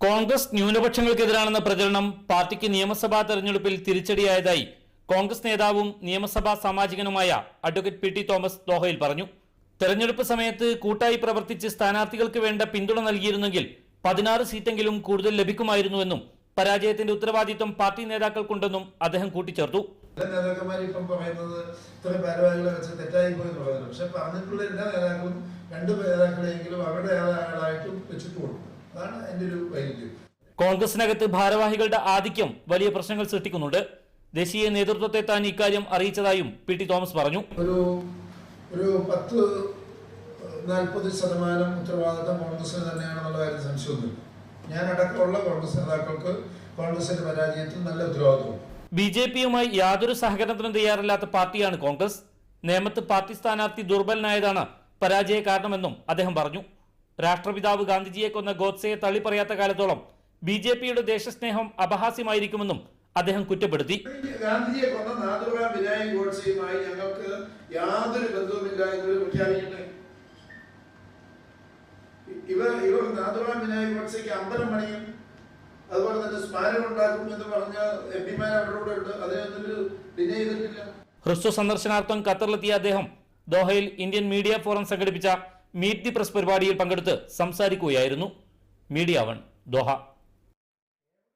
കോൺഗ്രസ് ന്യൂനപക്ഷങ്ങൾക്കെതിരാണെന്ന പ്രചരണം പാർട്ടിക്ക് നിയമസഭാ തെരഞ്ഞെടുപ്പിൽ തിരിച്ചടിയായതായി കോൺഗ്രസ് നേതാവും നിയമസഭാ സാമാജികനുമായ അഡ്വക്കേറ്റ് പി ടി തോമസ് ദോഹയിൽ പറഞ്ഞു. തെരഞ്ഞെടുപ്പ് സമയത്ത് കൂട്ടായി പ്രവർത്തിച്ച് സ്ഥാനാർത്ഥികൾക്ക് വേണ്ട പിന്തുണ നൽകിയിരുന്നെങ്കിൽ 16 സീറ്റെങ്കിലും കൂടുതൽ ലഭിക്കുമായിരുന്നുവെന്നും പരാജയത്തിന്റെ ഉത്തരവാദിത്വം പാർട്ടി നേതാക്കൾക്കുണ്ടെന്നും അദ്ദേഹം കൂട്ടിച്ചേർത്തു. കോൺഗ്രസിനകത്ത് ഭാരവാഹികളുടെ ആധിക്യം വലിയ പ്രശ്നങ്ങൾ സൃഷ്ടിക്കുന്നുണ്ട്. ദേശീയ നേതൃത്വത്തെ താൻ ഇക്കാര്യം അറിയിച്ചതായും പി ടി തോമസ് പറഞ്ഞു. ഒരു 10-40% ഉത്തരവാദിത്തം കോൺഗ്രസിന് തന്നെയാണെന്നുള്ള കാര്യം സംശയമൊന്നുമില്ല. ഞാൻ അടക്കമുള്ള കോൺഗ്രസ് നേതാക്കൾക്ക് കോൺഗ്രസിന്റെ പരാജയത്തിൽ നല്ല ഉത്തരവാദിത്വം. ബി.ജെ.പിയുമായി യാതൊരു സഹകരണത്തിനും തയ്യാറല്ലാത്ത പാർട്ടിയാണ് കോൺഗ്രസ്. നേമത്ത് പാർട്ടി സ്ഥാനാർത്ഥി ദുർബലനായതാണ് പരാജയ കാരണമെന്നും അദ്ദേഹം പറഞ്ഞു. രാഷ്ട്രപിതാവ് ഗാന്ധിജിയെ കൊന്ന ഗോഡ്സെയെ തള്ളിപ്പറയാത്ത കാലത്തോളം ബി.ജെ.പിയുടെ ദേശസ്നേഹം അപഹാസ്യമായിരിക്കുമെന്നും അദ്ദേഹം കുറ്റപ്പെടുത്തി. ഗാന്ധിജിയെ കൊന്ന നാഥുറാം വിനായക് ഗോഡ്സെയുമായി ഞങ്ങൾക്ക് യാതൊരു ബന്ധവുമില്ല എന്ന് പ്രഖ്യാപിക്കട്ടെ. ഇവർ നാഥുറാം വിനായക് ഗോഡ്സെക്ക് അമ്പലം പണിയും അതുപോലെ തന്നെ സ്മാരകം ഉണ്ടാക്കും എന്ന് പറഞ്ഞ എംപിമാർ അവരോട് ഉണ്ട്. അതിനൊന്നും ഡിനേ ചെയ്തിട്ടില്ല. ഹ്രസ്വ സന്ദർശനാർത്ഥം ഖത്തറിലെത്തിയ അദ്ദേഹം ദോഹയിൽ ഇന്ത്യൻ മീഡിയ ഫോറം സംഘടിപ്പിച്ച മീറ്റ് ദി പ്രസ് പരിപാടിയിൽ പങ്കെടുത്ത് സംസാരിക്കുകയായിരുന്നു. Media 1 Doha.